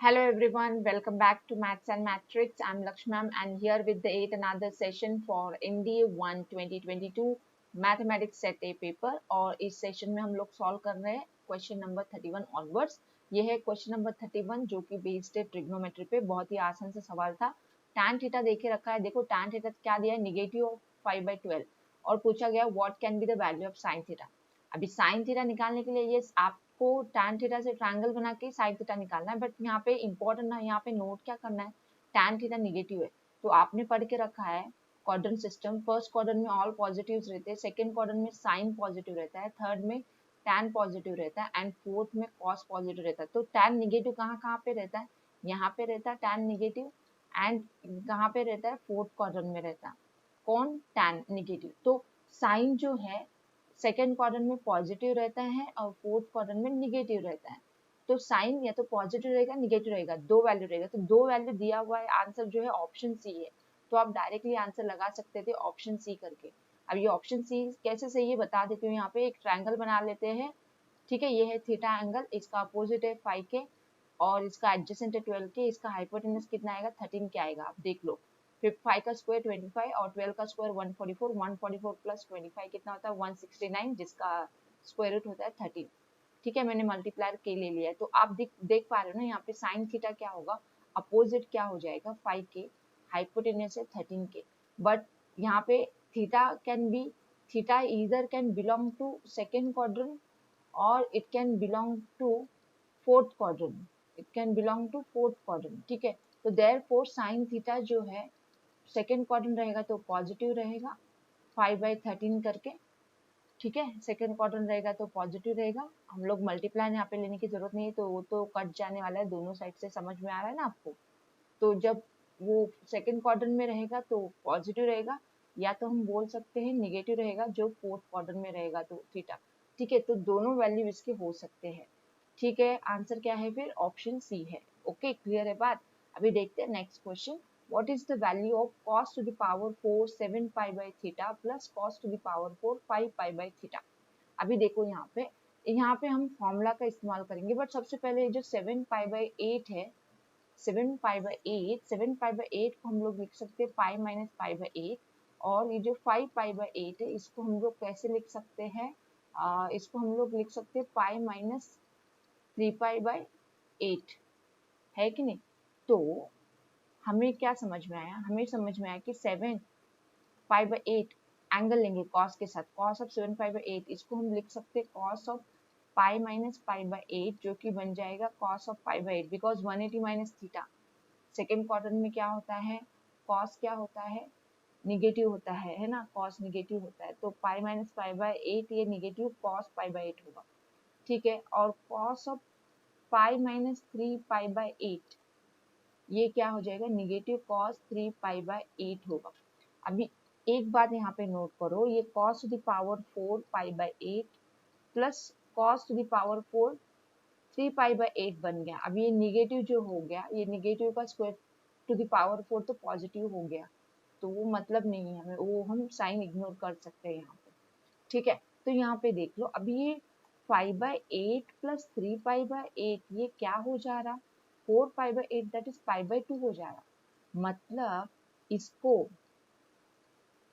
Hello everyone, welcome back to Maths and Matrix. I'm Lakshmam and here with the yet another session for NDA 1 2022 mathematics set A paper. और इस session में हम लोग solve कर रहे हैं question number 31 onwards. ये है क्वेश्चन नंबर 31 जो कि बेस्ड है ट्रिग्नोमेट्री पे। बहुत ही आसान सा सवाल था। tan थीटा देखे रखा है, देखो tan थीटा क्या दिया है, नेगेटिव ऑफ 5/12 और पूछा गया what can be the value of sin theta. अभी sin थीटा निकालने के लिए ये आपको tan थीटा से ट्रायंगल बना के sin थीटा निकालना है, बट यहाँ पे इंपॉर्टेंट ना, यहाँ पे नोट क्या करना है, tan थीटा नेगेटिव है तो आपने पढ़ के रखा है क्वाड्रेंट सिस्टम। फर्स्ट क्वाड्रेंट में ऑल पॉजिटिव्स रहते हैं, सेकंड क्वाड्रेंट में साइन पॉजिटिव रहता है, थर्ड में tan पॉजिटिव रहता है एंड फोर्थ में cos पॉजिटिव रहता है। तो tan नेगेटिव कहाँ कहाँ पे रहता है, यहाँ पे रहता है tan नेगेटिव एंड कहाँ पे रहता है, फोर्थ क्वाड्रेंट में रहता है कौन, tan नेगेटिव। तो साइन जो है सेकेंड क्वाड्रेंट में पॉजिटिव रहता है और फोर्थ क्वाड्रेंट में निगेटिव रहता है। तो साइन या तो पॉजिटिव रहेगा निगेटिव रहेगा, दो वैल्यू रहेगा। तो दो वैल्यू दिया हुआ है, आंसर जो है ऑप्शन सी है। तो आप डायरेक्टली आंसर लगा सकते थे ऑप्शन सी करके। अब ये ऑप्शन सी कैसे सही है बता देती हूँ। यहाँ पे एक ट्रायंगल बना लेते हैं, ठीक है। ये है थीटा एंगल, इसका अपोजिट है 5 के और इसका एडजेसेंट है 12 के। इसका हाइपोटेनस कितना आएगा, 13 के आएगा। आप देख लो, 5 का स्क्वायर 25 और 12 का स्क्वायर 144, 144 प्लस 25 कितना होता है 169, जिसका स्क्वायर रूट होता है 13। ठीक है, मैंने मल्टीप्लायर के ले लिया है। तो आप देख पा रहे हो ना, यहाँ पे साइन थीटा क्या होगा, अपोजिट क्या हो जाएगा 5 के, हाइपोटेनस है 13 के। बट यहाँ पे theta can be, theta either can belong to second quadrant और it can belong to fourth quadrant, it can belong to fourth quadrant, ठीक है। तो देयरफॉर साइन थीटा जो है सेकेंड क्वाड्रेंट रहेगा तो पॉजिटिव रहेगा 5/13 करके, ठीक है। सेकेंड क्वाड्रेंट रहेगा तो पॉजिटिव रहेगा। हम लोग मल्टीप्लाई यहाँ पे लेने की जरूरत नहीं है, तो वो तो कट जाने वाला है दोनों साइड से, समझ में आ रहा है ना आपको। तो जब वो सेकेंड क्वाड्रेंट में रहेगा तो पॉजिटिव रहेगा, या तो हम बोल सकते हैं निगेटिव रहेगा जो फोर्थ क्वाड्रेंट में रहेगा तो थीटा, ठीक है। तो दोनों वैल्यू इसके हो सकते हैं, ठीक है। आंसर क्या है फिर, ऑप्शन सी है। ओके, क्लियर है बात। अभी देखते हैं next question. What is the value of cos to the power 4 7 pi by theta plus cos to the power 4 5 pi by theta। अभी देखो यहाँ पे हम फॉर्मूला का इस्तेमाल करेंगे, बट सबसे पहले जो 7 पाई बाई 8 है, 7 पाई बाई 8, 7 पाई बाई 8 को हम लोग लिख सकते हैं पाई माइनस पाई बाई 8। और ये जो 5 पाई बाई 8 है, इसको हम लोग कैसे लिख सकते हैं, इसको हम लोग लिख सकते हैं पाई माइनस 3 पाई बाई 8, है कि नहीं। तो हमें क्या समझ में आया, हमें समझ में आया कि 7 पाई बाई 8 एंगल लेंगे कॉस के साथ, कॉस ऑफ 7 पाई बाई 8, इसको हम लिख सकते हैं cos of pi minus pi by 8, जो कि बन जाएगा cos of pi by 8, because 180 minus theta. Second quadrant में क्या होता है, कॉस क्या होता है, निगेटिव होता है ना, कॉस निगेटिव होता है। तो पाई माइनस पाई बाई 8 ये निगेटिव कॉस पाई बाई 8 होगा, ठीक है। और cos of pi minus 3 pi by 8 ये क्या हो जाएगा, निगेटिव कॉस 3 पाई बाई 8 होगा। अभी एक बात यहाँ पे नोट करो, ये cos to the power 4 pi by 8 plus cos to the power 4 3 pi by 8 बन गया। अब ये निगेटिव जो हो गया, ये निगेटिव का स्क्वायर टू द पावर 4 तो पॉजिटिव हो गया, तो वो मतलब नहीं है हमें, वो हम साइन इग्नोर कर सकते हैं यहाँ पे, ठीक है। तो यहाँ पे देख लो, अभी ये 5/8 प्लस 3 पाई बाई 8 ये क्या हो जा रहा, 4 pi by 8 that is pi by 2 हो जा रहा। मतलब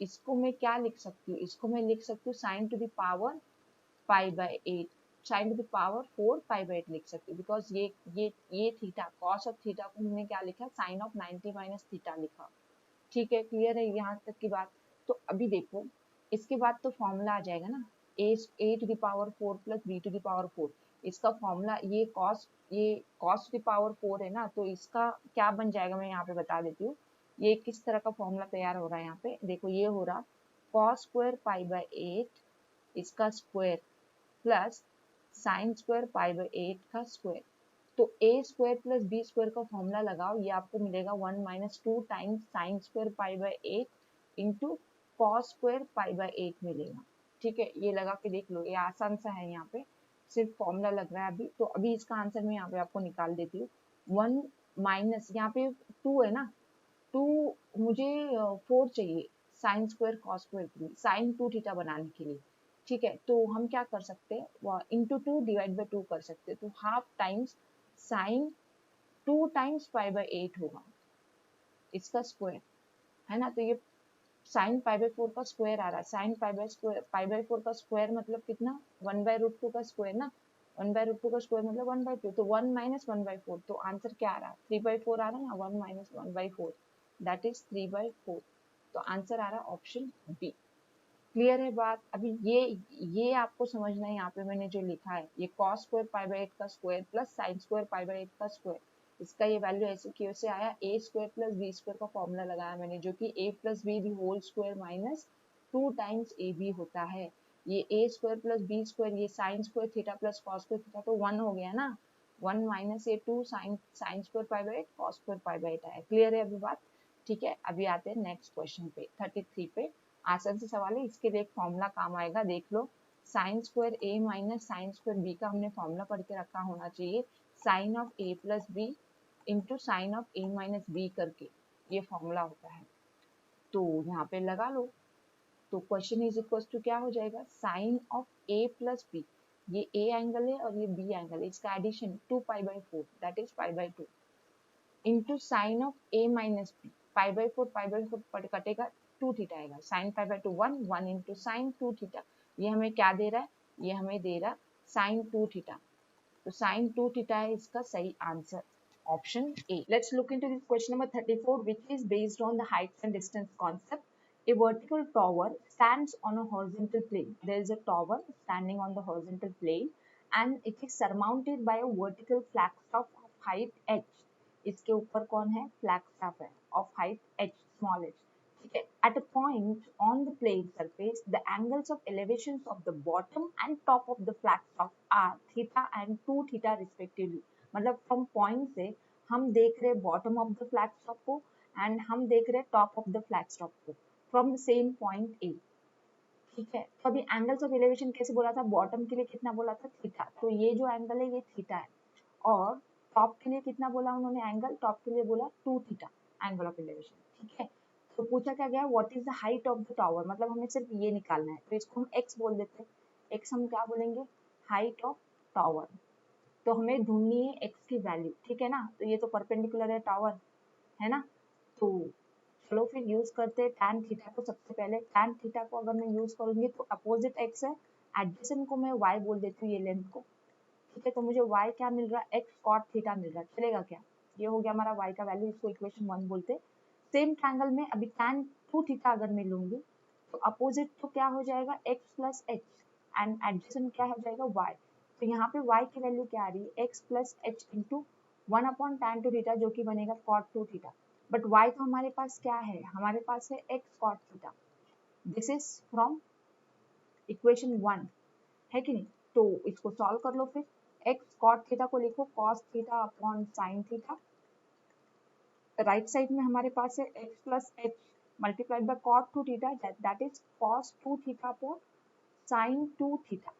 इसको मैं क्या लिख सकती हूँ, इसको मैं लिख सकती हूँ sign to the power pi by 8, sign to the power 4 pi by 8 लिख सकती हूँ, बिकॉज ये थीटा, कॉस ऑफ थीटा को हमने क्या लिखा, साइन ऑफ 90 माइनस थीटा लिखा, ठीक है। क्लियर है यहाँ तक की बात। तो अभी देखो, इसके बाद तो फॉर्मूला आ जाएगा ना, a to the power 4 plus b to the power 4, इसका फॉर्मूला ये कॉस टू द पावर 4 है ना, तो इसका क्या बन जाएगा, मैं यहाँ पे बता देती हूँ। ये किस तरह का फॉर्मूला तैयार हो रहा है, यहाँ पे देखो ये हो रहा कॉस स्क्वायर पाई बाई 8 इसका square plus sign square pi by 8 का स्क्वायर। तो ए स्क्वायर प्लस बी स्क्वायर का फॉर्मूला लगाओ, ये आपको मिलेगा 1 minus 2 times sign square pi by 8 into cos square pi by 8 मिलेगा, ठीक है। ये लगा के देख लो, ये आसान सा है, यहाँ पे सिर्फ फॉर्मूला लग रहा है अभी। तो अभी इसका आंसर मैं यहाँ पे आपको निकाल देती हूँ। 1 माइनस यहाँ पे 2 है ना, 2 मुझे 4 चाहिए साइन स्क्वायर कॉस स्क्वायर के लिए, साइन 2 थीटा बनाने के लिए, ठीक है। तो हम क्या कर सकते हैं, इंटू 2 डिवाइड बाई 2 कर सकते हैं। तो half times sign 2 times pi by 8 होगा इसका स्क्वायर, है ना। तो ये साइन पाई बाय 4 का स्क्वायर आ रहा है। साइन पाई बाय 4 का स्क्वायर मतलब कितना, 1/√2 का स्क्वायर ना। 1/√2 का स्क्वायर मतलब 1/2, तो 1 माइनस 1/4, तो आंसर क्या आ रहा है, 3/4 आ रहा है ना। 1 माइनस 1/4 दैट इज 3/4, तो आंसर आ रहा है ऑप्शन बी। क्लियर है बात। अभी ये आपको समझना है, यहाँ पे मैंने जो लिखा है ये cos स्क्वायर पाई बाय 8 का square plus sign square pi by 8 का स्क्वायर, इसका ये वैल्यू ऐसे क्यों से आया, a square plus b square का फॉर्मूला लगाया मैंने, जो कि a plus b the whole square minus 2 times a b होता है। ये a square plus b square, ये sine square theta plus cos square theta, तो 1 हो गया ना। 1 minus a 2 sine square pi by 8 cos square pi by 8 आया। Clear है अभी बात, ठीक है। अभी आते हैं नेक्स्ट क्वेश्चन पे, 33 पे। आसान से सवाल है, इसके लिए एक फॉर्मूला काम आएगा, देख लो। Sine square A minus sine square B का हमने फॉर्मूला पढ़ के रखा होना चाहिए, sine of A plus B into sine of A minus B करके ये फॉर्मूला होता है। तो यहाँ पे लगा लो, तो क्वेश्चन इज इक्वल टू क्या हो जाएगा, sine of A plus B, ये ए एंगल है और ये बी एंगल है, इसका addition 2π/4 that is π/2 into sine of A minus b, π/4 कटेगा, 2 थीटा आएगा, साइन π/2 1 इंटू साइन 2 थीटा, ये हमें क्या दे रहा है, ये हमें दे रहा साइन 2 थीटा, तो साइन 2 थीटा है इसका सही answer, option A. Let's look into this question number 34, which is based on the heights and distance concept. A vertical tower stands on a horizontal plane. There is a tower standing on the horizontal plane and it is surmounted by a vertical flagstaff of height h. इसके ऊपर कौन है, flagstaff है of height h, small h. ठीक है. At a point on the plane surface, the angles of elevations of the bottom and top of the flagstaff are theta and 2 theta respectively. मतलब from point से हम देख रहे bottom of the flag stop को and हम देख रहे top of the flag stop को from the same point A, ठीक है। तो अभी एंगल्स ऑफ एलिवेशन कैसे बोला था, बॉटम के लिए कितना बोला था, थीटा, तो ये जो एंगल है ये थीटा है, और टॉप के लिए कितना बोला उन्होंने एंगल, टॉप के लिए बोला 2 थीटा एंगल ऑफ एलिवेशन, ठीक है। तो पूछा क्या गया, what is the height of the tower, मतलब हमें सिर्फ ये निकालना है, तो इसको हम एक्स बोल देते हैं, एक्स हम क्या बोलेंगे, हाइट ऑफ टावर, तो हमें ढूंढनी है एक्स की वैल्यू, ठीक है ना। तो ये तो परपेंडिकुलर है टावर, है ना। तो चलो फिर यूज करते हैं tan थीटा को। सबसे पहले tan थीटा को अगर मैं यूज करूंगी तो अपोजिट एक्स है, एडजेसेंट को मैं y बोल देती हूँ, ये लेंथ को, ठीक है। तो मुझे y क्या मिल रहा है, x cot थीटा मिल रहा है, चलेगा क्या, ये हो गया हमारा y का वैल्यू, इसको इक्वेशन 1 बोलते हैं। सेम ट्रायंगल में अभी tan 2 थीटा अगर मैं लूंगी तो अपोजिट तो क्या हो जाएगा, x plus H and adjacent क्या हो जाएगा, y। तो यहाँ पे y की वैल्यू क्या आ रही है, x plus H into 1/tan 2 theta, जो कि बनेगा cot 2 थीटा। बट y तो हमारे पास क्या है, हमारे पास है x cot theta, this is from equation 1, है कि नहीं। तो इसको सॉल्व कर लो फिर, x cot थीटा को लिखो cos theta upon sin theta, right side में हमारे पास है x plus H multiplied by cot 2 theta, that is cos 2 theta upon sin 2 theta.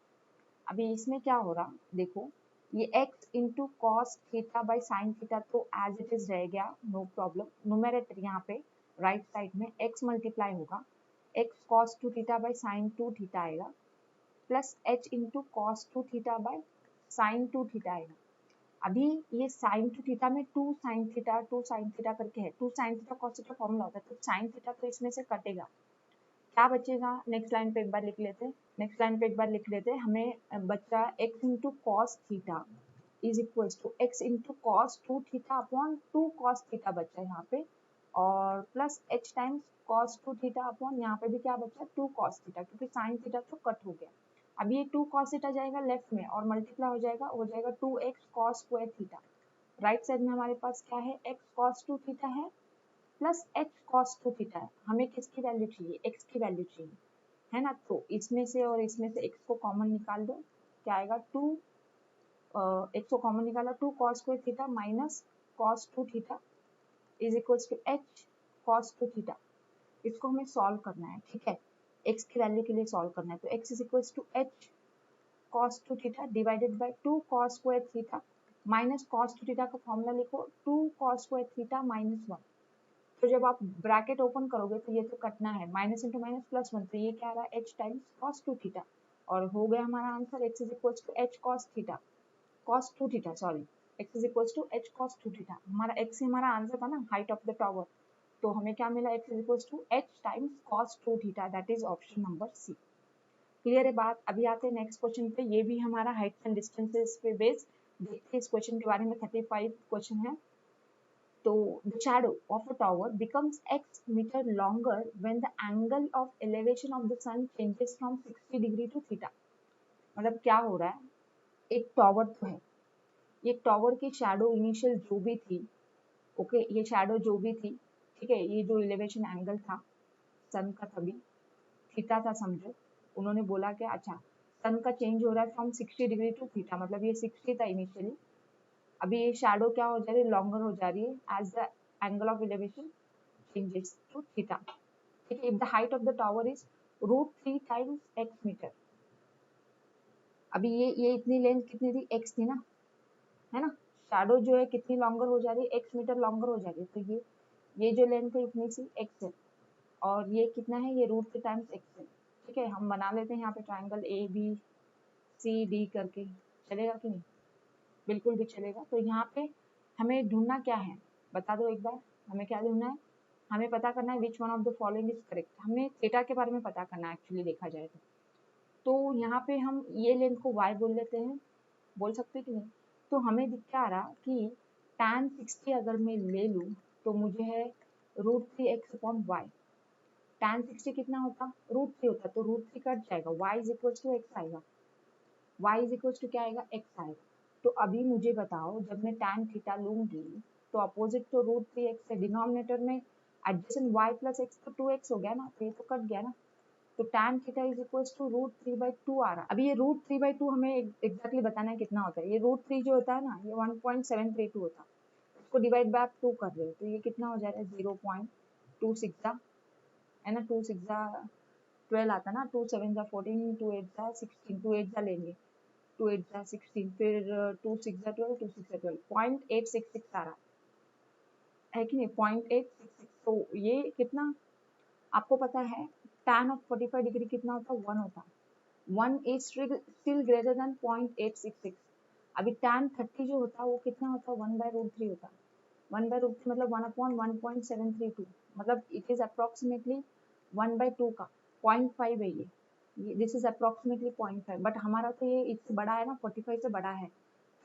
अभी इसमें क्या हो रहा, देखो ये x into cos theta by sine theta तो एज इट इज रह गया, नो प्रॉब्लम। न्यूमेरेटर यहाँ पे राइट साइड में x मल्टीप्लाई होगा, x cos 2 theta by sine 2 theta आएगा, plus h into cos 2 theta by sine 2 theta आएगा। अभी ये साइन 2 थीटा में 2 साइन थीटा करके है, 2 sine theta cos theta formula होता है, तो साइन थीटा तो इसमें से कटेगा, क्या बचेगा, नेक्स्ट लाइन पे एक बार लिख लेते हैं, नेक्स्ट लाइन पे एक बार लिख लेते हैं, हमें बचा x into cos theta is equal to x into cos 2 theta upon 2 cos theta बचा यहाँ पे, और plus h times cos 2 theta upon यहाँ पे भी क्या बचा 2 कॉस थीटा, क्योंकि साइन थीटा तो कट हो गया। अब ये 2 कॉस थीटा जाएगा लेफ्ट में और मल्टीप्लाई हो जाएगा 2x cos square theta. Right side में हमारे पास क्या है, x कॉस 2 थीटा है प्लस h cos 2 थीटा है, हमें किसकी वैल्यू चाहिए, x की वैल्यू चाहिए, है ना। तो इसमें से और इसमें से x को कॉमन निकाल दो, क्या आएगा 2, x को कॉमन निकाला 2 cos square theta minus cos 2 theta is equals to h cos 2 theta. इसको हमें सॉल्व करना है, ठीक है, x की वैल्यू के लिए सॉल्व करना है, तो x is equals to h cos 2 theta divided by 2 cos square theta minus cos 2 theta का फॉर्मूला लिखो 2 cos स्क्वायर थीटा माइनस 1। तो जब आप ब्रैकेट ओपन करोगे तो ये तो कटना है, माइनस इंटू माइनस प्लस 1, तो ये क्या आ रहा है h टाइम्स cos 2 थीटा, और हो गया हमारा answer x is equal to h cos theta, cos 2 theta sorry, x is equal to h cos 2 theta. हमारा x ही हमारा आंसर था ना, हाइट ऑफ द टावर, तो हमें क्या मिला, x is equal to h times cos 2 theta, that is option number C. Clear है बात। अभी आते हैं नेक्स्ट क्वेश्चन पे, ये भी हमारा हाइट एंड डिस्टेंसेस पे बेस्ड, देखते हैं इस क्वेश्चन के बारे में। 35 क्वेश्चन है। तो the shadow of a tower becomes x meter longer when the angle of elevation of the sun changes from 60 degree to theta। मतलब क्या हो रहा है, एक टॉवर तो है, ये टॉवर की शैडो इनिशियल जो भी थी, ओके, ये शैडो जो भी थी, ठीक है, ये जो इलेवेशन एंगल था सन का, तभी थीटा था समझो, उन्होंने बोला कि अच्छा सन का चेंज हो रहा है फ्रॉम 60 डिग्री टू थीटा, मतलब ये 60 था इनिशियली, अभी ये शैडो क्या हो जा रही है, लॉन्गर हो जा रही है as the angle of elevation changes to theta. ठीक है, if the height of the tower is √3 times x metre, अभी ये इतनी लेंथ कितनी थी, x थी ना, है ना, शैडो जो है कितनी लॉन्गर हो जा रही है, x मीटर लॉन्गर हो जा रही है, तो ये जो लेंथ है इतनी सी x है, और ये कितना है, ये √3 टाइम्स x है। ठीक है, हम बना लेते हैं यहाँ पे triangle A B C D करके, चलेगा कि नहीं, बिल्कुल भी चलेगा। तो यहाँ पे हमें ढूंढना क्या है, बता दो एक बार, हमें क्या ढूंढना है, हमें पता करना है which one of the following is correct, हमें थीटा के बारे में पता करना है एक्चुअली देखा जाए तो यहाँ पे हम ये लेंथ को y बोल लेते हैं, बोल सकते कि नहीं। तो हमें दिख क्या आ रहा कि tan 60 अगर मैं ले लूँ तो मुझे है √3x/y, tan 60 कितना होता, √3 होता, तो √3 कट जाएगा, y is equal to x आएगा, y इज इक्वल टू क्या आएगा, x आएगा। तो अभी मुझे बताओ, जब मैं tan थीटा लूंगी तो अपोजिट तो √3x है, डिनोमिनेटर में एडजेसेंट y प्लस x तो 2x हो गया ना, तो ये तो कट गया ना, तो tan theta is equal to √3/2 आ रहा। अभी ये √3/2 हमें एग्जैक्टली बताना है कितना होता है, ये √3 जो होता है ना, ये 1.732 होता है, इसको डिवाइड बाय 2 कर रहे हो तो ये कितना हो जाएगा, 0.26 है ना, 2 6 12 आता ना, 2 7 14, 2 8 16, 2 8 लेंगे, 2 8 16, फिर 2 6 12, 2 6 12, 0.866 आ रहा है कि नहीं, 0.866। तो ये कितना आपको पता है, tan ऑफ 45 डिग्री कितना होता है, 1 होता है, 1 इज स्टिल ग्रेटर देन 0.866। अभी tan 30 जो होता है वो कितना होता है, 1/√3 होता है, 1/√3 मतलब 1/1.732, मतलब इट इज अप्रोक्सीमेटली 1/2 का 0.5 है ये दिस इज अप्रोक्सीमेटली 0.5, बट हमारा तो ये इससे बड़ा है ना, 45 से बड़ा है,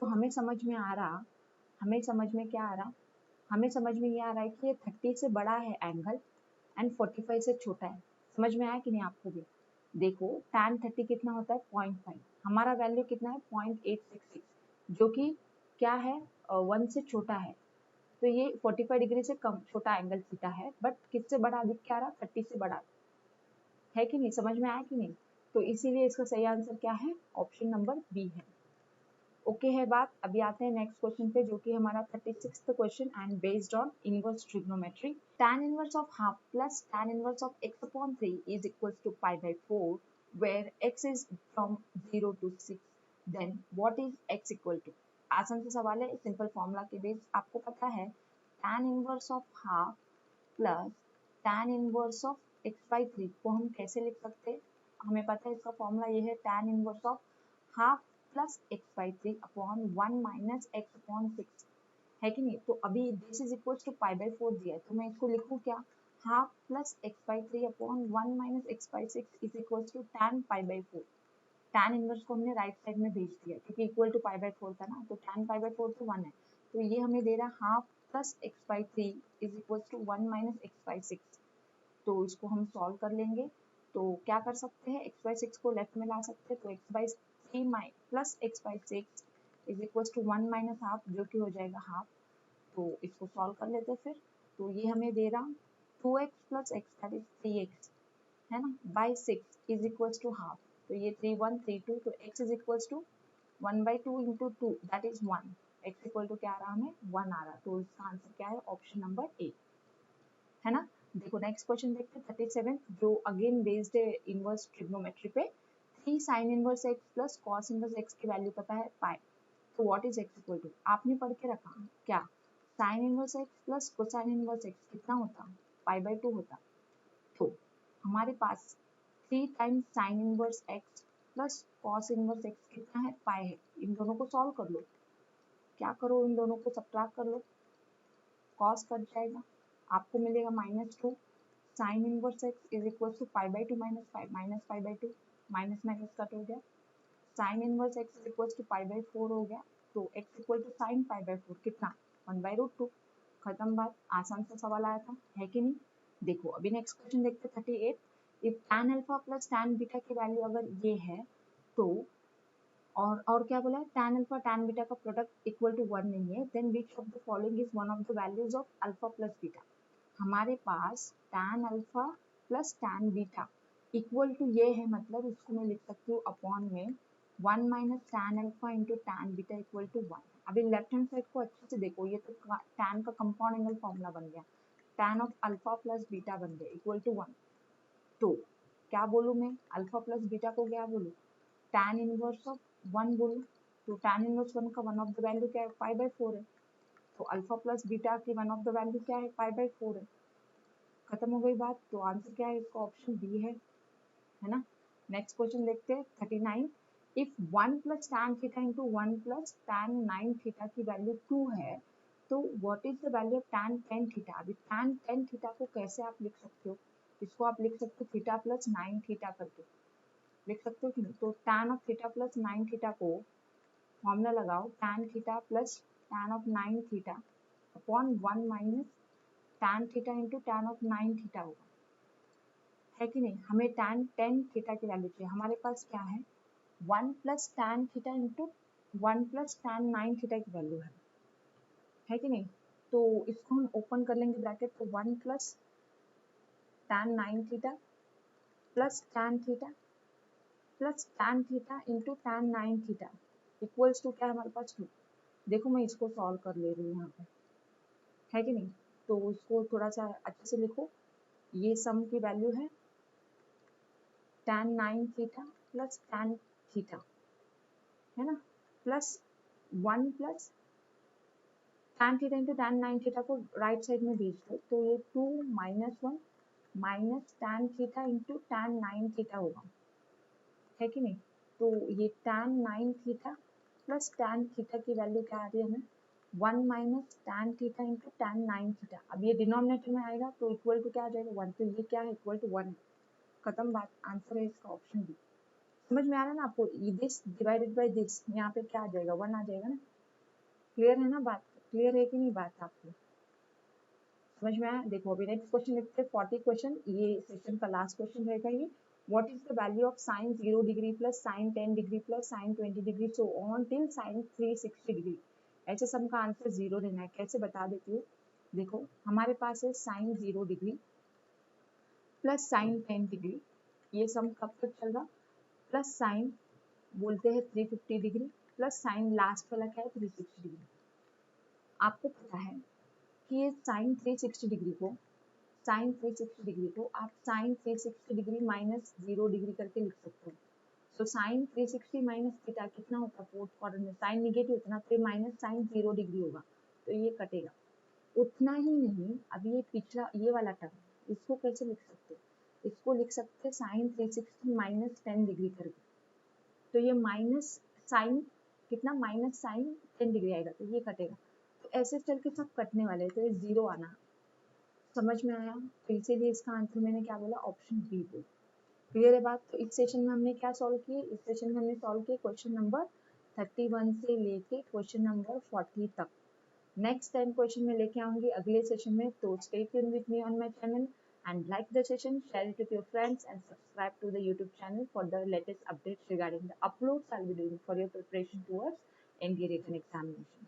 तो हमें समझ में आ रहा, हमें समझ में क्या आ रहा, हमें समझ में ये आ रहा है कि ये 30 से बड़ा है एंगल एंड 45 से छोटा है। समझ में आया कि नहीं आपको भी, देखो tan 30 कितना होता है, 0.5, हमारा वैल्यू कितना है, 0.866, जो कि क्या है, 1 से छोटा है, तो ये 45 डिग्री से कम छोटा एंगल थीटा है, बट किससे बड़ा दिख क्या रहा, 30 से बड़ा है कि नहीं, समझ में आया कि नहीं। तो इसीलिए इसका सही आंसर क्या है, ऑप्शन नंबर बी है। ओके है बात। अभी आते हैं नेक्स्ट क्वेश्चन पे, जो कि हमारा 36th question and based on inverse trigonometry. tan inverse of half plus tan inverse of x/3 is equal to π/4 where x is from 0 to 6, then what is x equal to। आसान सा सवाल है, simple formula के base आपको पता है, tan inverse of half plus tan inverse of x/3 को हम कैसे लिख सकते हैं, हमें पता है इसका फॉर्मूला ये है, tan inverse of half plus x/3/1 minus x/6, है कि नहीं। तो अभी दिस इज इक्वल टू π/4 दिया है, तो मैं इसको लिखूँ क्या, half plus x/3/1 minus x/6 is equal to tan π/4। tan inverse को हमने राइट साइड में भेज दिया क्योंकि इक्वल टू π/4 था ना, तो tan π/4 तो 1 है, तो ये हमें दे रहा half plus x/3 is equal to 1 minus x/6। तो इसको हम सॉल्व कर लेंगे, तो क्या कर सकते हैं, x/6 को लेफ्ट में ला सकते हैं, तो x/3 plus x/6 is equal to 1 minus half, जो कि हो जाएगा हाफ। तो इसको सॉल्व कर लेते हैं फिर, तो ये हमें दे रहा 2x plus x that is 3x, है ना, by 6 is equal to half, तो ये 3 1 3 2, तो x is equal to 1/2 into 2 that is 1, x equal to क्या आ रहा हमें, 1 आ रहा, तो इसका आंसर क्या है, ऑप्शन नंबर ए, है ना। देखो नेक्स्ट क्वेश्चन देखते हैं 37, जो अगेन बेस्ड है इनवर्स ट्रिग्नोमेट्री पे। 3 sine inverse x plus cos inverse x की वैल्यू पता है पाई, तो what is x equal to, आपने पढ़ के रखा क्या, sine inverse x plus cosine inverse x कितना होता, π/2 होता। तो हमारे पास 3 times sine inverse x plus cos inverse x कितना है, पाई है, इन दोनों को सॉल्व कर लो, क्या करो, इन दोनों को सब्ट्रैक्ट कर लो, कॉस कट जाएगा, आपको मिलेगा -2 sine inverse x is equal to pi by two minus pi by two, minus minus cut हो गया, sine inverse x is equal to pi by 4 हो गया, तो x equal to sine pi by 4 कितना 1/√2। खत्म बात, आसान सा सवाल आया था, है कि नहीं। देखो अभी नेक्स्ट क्वेश्चन देखते 38। If tan alpha plus tan beta की वैल्यू अगर ये है तो और क्या बोला है, tan अल्फा tan बीटा का प्रोडक्ट इक्वल टू 1 नहीं है, then which of the following is one of the values of alpha plus beta. हमारे पास tan alpha plus tan beta equal to ये है, मतलब इसको मैं लिख सकती हूँ अपॉन में 1 minus tan alpha into tan beta equal to 1। अभी लेफ्ट हैंड साइड को अच्छे से देखो, ये तो tan का कंपाउंड एंगल फॉर्मूला बन गया, tan of alpha plus beta बन गया इक्वल टू 1। तो क्या बोलूँ मैं, अल्फा प्लस बीटा को क्या बोलूँ, tan इनवर्स ऑफ 1 बोलूँ। तो tan इनवर्स 1 का वन ऑफ द वैल्यू क्या है, पाई बाई 4 है, तो अल्फा प्लस बीटा की वन ऑफ द वैल्यू क्या है, पाई बाई 4 है। खत्म हो गई बात, तो आंसर क्या है इसका, ऑप्शन बी है ना। नेक्स्ट क्वेश्चन देखते हैं 39। If 1 plus tan theta into 1 plus tan 9 theta की वैल्यू 2 है, तो what is the value of tan 10 theta. अभी tan 10 थीटा को कैसे आप लिख सकते हो, इसको आप लिख सकते हो थीटा प्लस 9 थीटा करके लिख सकते हो कि नहीं। तो tan of theta plus 9 theta को फॉर्मूला लगाओ, tan theta plus tan of 9 theta upon 1 minus tan theta into tan of 9 theta होगा, है कि नहीं। हमें tan 10 थीटा की वैल्यू चाहिए, हमारे पास क्या है 1 plus tan theta into 1 plus tan 9 theta की वैल्यू है कि नहीं। तो इसको हम ओपन कर लेंगे ब्रैकेट, तो 1 plus tan 9 theta plus tan theta plus tan theta into tan 9 theta equals to क्या है हमारे पास 2। देखो मैं इसको सॉल्व कर ले रही हूँ यहाँ पे, है कि नहीं। तो उसको थोड़ा सा अच्छे से लिखो, ये सम की वैल्यू है tan 9 theta plus tan theta, है ना, plus 1 plus tan theta into tan 9 theta को राइट साइड में भेज दो, तो ये 2 minus 1 minus tan theta into tan 9 theta होगा, है कि नहीं। तो ये tan 9 theta plus tan theta की वैल्यू क्या आ रही है हमें 1 minus tan theta into tan 9 theta. अब ये डिनोमिनेटर में आएगा तो इक्वल टू क्या आ जाएगा 1, तो ये क्या है इक्वल टू 1। खत्म बात, आंसर है इसका ऑप्शन बी। समझ में आ रहा है ना आपको, दिस डिवाइडेड बाय दिस, यहाँ पे क्या आ जाएगा 1 आ जाएगा ना। क्लियर है ना बात, क्लियर है कि नहीं बात आपको, समझ में आया। देखो अभी नेक्स्ट क्वेश्चन देखते हैं 40 क्वेश्चन, ये सेशन का लास्ट क्वेश्चन रहेगा ये। What is the value of sine 0 degree plus sine 10 degree plus sine 20 degree so on till sine 360 degree. ऐसे सम का आंसर 0 देना है, कैसे बता देती हूँ। देखो हमारे पास है sine 0 degree plus sine 10 degree, ये सम कब तक चल रहा, प्लस साइन बोलते हैं 350 डिग्री प्लस साइन लास्ट वाला क्या है 360 डिग्री। आपको पता है कि ये साइन 360 डिग्री को आप साइन 360 डिग्री माइनस 0 डिग्री करके लिख सकते हो। तो साइन 360 माइनस थीटा कितना होता है, फोर्थ क्वाड्रेंट में साइन निगेटिव उतना, तो माइनस साइन 0 डिग्री होगा, तो ये कटेगा। उतना ही नहीं, अभी ये पिछला ये वाला टर्म इसको कैसे लिख सकते हो, इसको लिख सकते हैं साइन 360 माइनस 10 डिग्री करके, तो ये माइनस साइन कितना माइनस साइन 10 डिग्री आएगा, तो ये कटेगा। तो ऐसे चल के सब कटने वाले हैं, तो ये 0 आना, समझ में आया। तो इसीलिए इसका आंसर मैंने क्या बोला, ऑप्शन बी बोला। क्लियर है बात। तो इस सेशन में हमने क्या सॉल्व किए, इस सेशन में हमने सॉल्व किए क्वेश्चन नंबर 31 से लेके क्वेश्चन नंबर 40 तक। नेक्स्ट टाइम क्वेश्चन में लेके आऊंगी अगले सेशन में, तो stay tune with me on my channel and like the session, share it with your friends and subscribe to the YouTube channel for the latest updates regarding the uploads I'll be doing for your preparation towards NDA written examination.